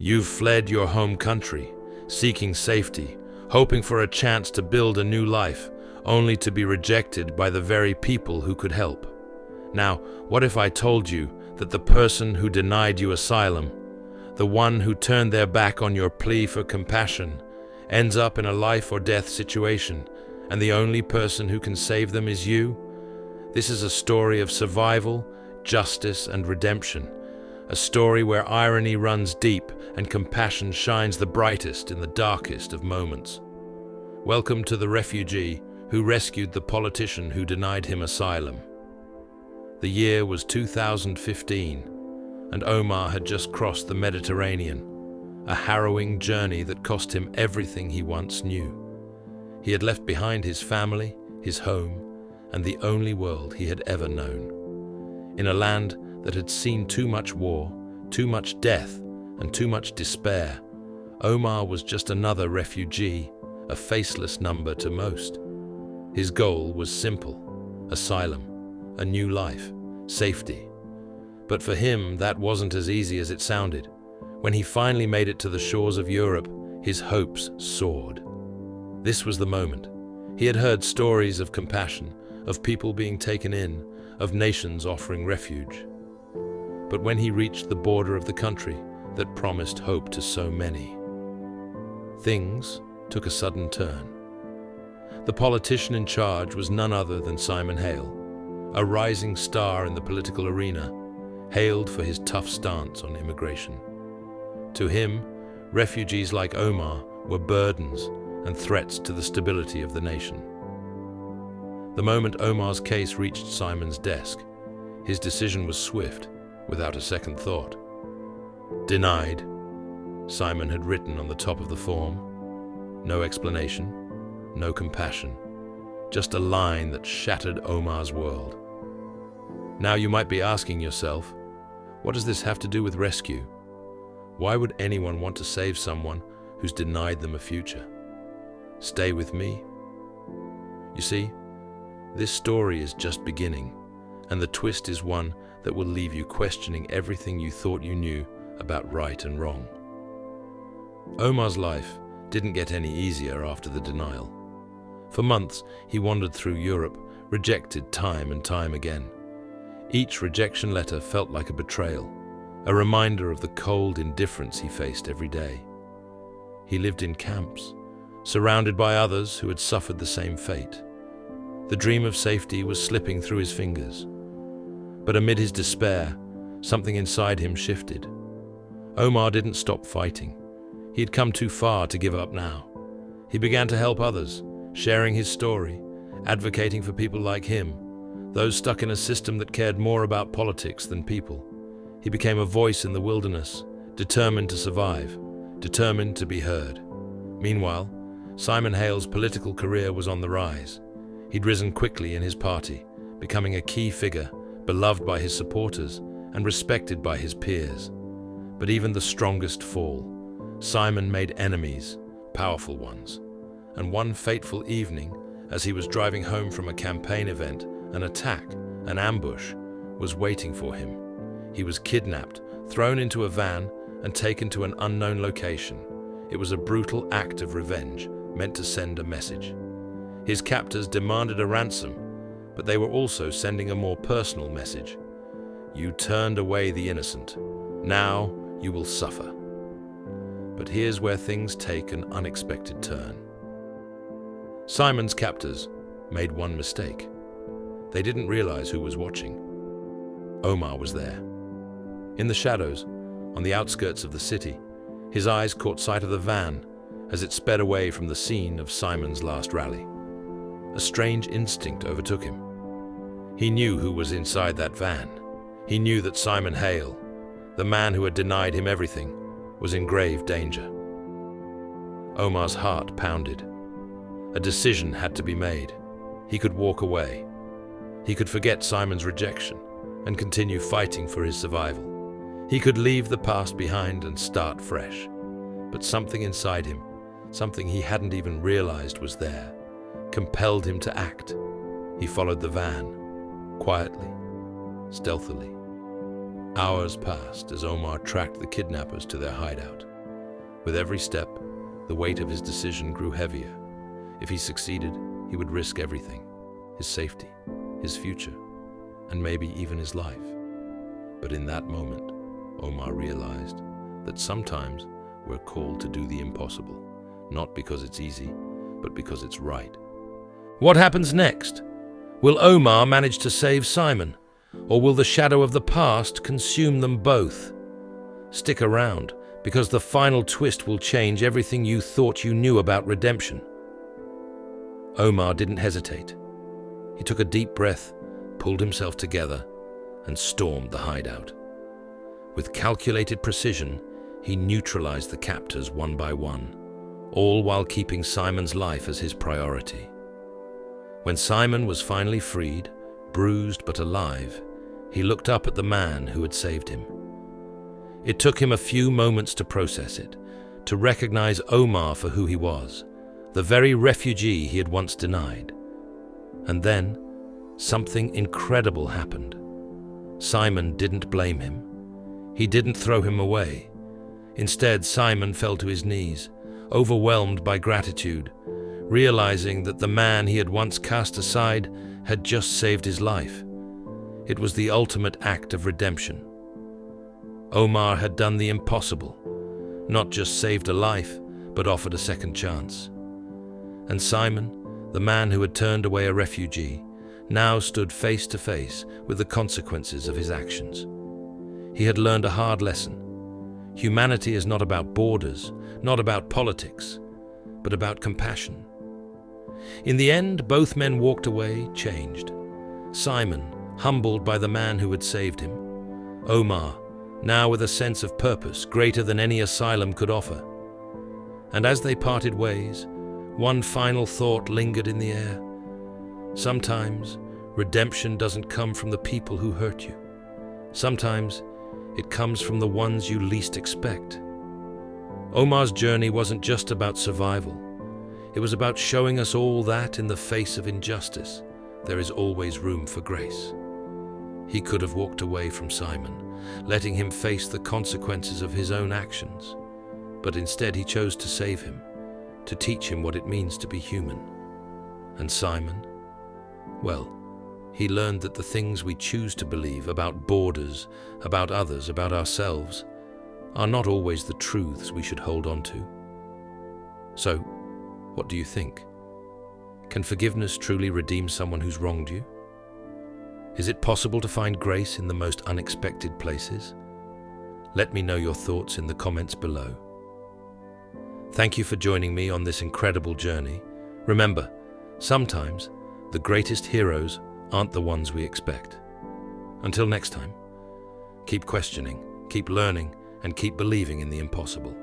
You've fled your home country, seeking safety, hoping for a chance to build a new life, only to be rejected by the very people who could help. Now, what if I told you that the person who denied you asylum, the one who turned their back on your plea for compassion, ends up in a life or death situation, and the only person who can save them is you? This is a story of survival, justice, and redemption. A story where irony runs deep and compassion shines the brightest in the darkest of moments. Welcome to the refugee who rescued the politician who denied him asylum. The year was 2015, and Omar had just crossed the Mediterranean, a harrowing journey that cost him everything he once knew. He had left behind his family, his home, and the only world he had ever known. In a land that had seen too much war, too much death, and too much despair, Omar was just another refugee, a faceless number to most. His goal was simple: asylum, a new life, safety. But for him, that wasn't as easy as it sounded. When he finally made it to the shores of Europe, his hopes soared. This was the moment. He had heard stories of compassion, of people being taken in, of nations offering refuge. But when he reached the border of the country that promised hope to so many, things took a sudden turn. The politician in charge was none other than Simon Hale, a rising star in the political arena, hailed for his tough stance on immigration. To him, refugees like Omar were burdens and threats to the stability of the nation. The moment Omar's case reached Simon's desk, his decision was swift, without a second thought. Denied, Simon had written on the top of the form. No explanation, no compassion, just a line that shattered Omar's world. Now you might be asking yourself, what does this have to do with rescue? Why would anyone want to save someone who's denied them a future? Stay with me. You see, this story is just beginning, and the twist is one that will leave you questioning everything you thought you knew about right and wrong. Omar's life didn't get any easier after the denial. For months, he wandered through Europe, rejected time and time again. Each rejection letter felt like a betrayal, a reminder of the cold indifference he faced every day. He lived in camps, surrounded by others who had suffered the same fate. The dream of safety was slipping through his fingers. But amid his despair, something inside him shifted. Omar didn't stop fighting. He had come too far to give up now. He began to help others, sharing his story, advocating for people like him, those stuck in a system that cared more about politics than people. He became a voice in the wilderness, determined to survive, determined to be heard. Meanwhile, Simon Hale's political career was on the rise. He'd risen quickly in his party, becoming a key figure, beloved by his supporters and respected by his peers. But even the strongest fall. Simon made enemies, powerful ones. And one fateful evening, as he was driving home from a campaign event, an attack, an ambush, was waiting for him. He was kidnapped, thrown into a van, and taken to an unknown location. It was a brutal act of revenge, meant to send a message. His captors demanded a ransom, but they were also sending a more personal message. You turned away the innocent. Now you will suffer. But here's where things take an unexpected turn. Simon's captors made one mistake. They didn't realize who was watching. Omar was there. In the shadows, on the outskirts of the city, his eyes caught sight of the van as it sped away from the scene of Simon's last rally. A strange instinct overtook him. He knew who was inside that van. He knew that Simon Hale, the man who had denied him everything, was in grave danger. Omar's heart pounded. A decision had to be made. He could walk away. He could forget Simon's rejection and continue fighting for his survival. He could leave the past behind and start fresh. But something inside him, something he hadn't even realized was there, compelled him to act. He followed the van, quietly, stealthily. Hours passed as Omar tracked the kidnappers to their hideout. With every step, the weight of his decision grew heavier. If he succeeded, he would risk everything: his safety, his future, and maybe even his life. But in that moment, Omar realized that sometimes we're called to do the impossible, not because it's easy, but because it's right. What happens next? Will Omar manage to save Simon, or will the shadow of the past consume them both? Stick around, because the final twist will change everything you thought you knew about redemption. Omar didn't hesitate. He took a deep breath, pulled himself together, and stormed the hideout. With calculated precision, he neutralized the captors one by one, all while keeping Simon's life as his priority. When Simon was finally freed, bruised but alive, he looked up at the man who had saved him. It took him a few moments to process it, to recognize Omar for who he was, the very refugee he had once denied. And then, something incredible happened. Simon didn't blame him. He didn't throw him away. Instead, Simon fell to his knees, overwhelmed by gratitude, realizing that the man he had once cast aside had just saved his life. It was the ultimate act of redemption. Omar had done the impossible, not just saved a life, but offered a second chance. And Simon, the man who had turned away a refugee, now stood face to face with the consequences of his actions. He had learned a hard lesson. Humanity is not about borders, not about politics, but about compassion. In the end, both men walked away changed. Simon, humbled by the man who had saved him. Omar, now with a sense of purpose greater than any asylum could offer. And as they parted ways, one final thought lingered in the air. Sometimes, redemption doesn't come from the people who hurt you. Sometimes, it comes from the ones you least expect. Omar's journey wasn't just about survival. It was about showing us all that in the face of injustice, there is always room for grace. He could have walked away from Simon, letting him face the consequences of his own actions. But instead he chose to save him, to teach him what it means to be human. And Simon? Well, he learned that the things we choose to believe about borders, about others, about ourselves, are not always the truths we should hold on to. So, what do you think? Can forgiveness truly redeem someone who's wronged you? Is it possible to find grace in the most unexpected places? Let me know your thoughts in the comments below. Thank you for joining me on this incredible journey. Remember, sometimes the greatest heroes aren't the ones we expect. Until next time, keep questioning, keep learning, and keep believing in the impossible.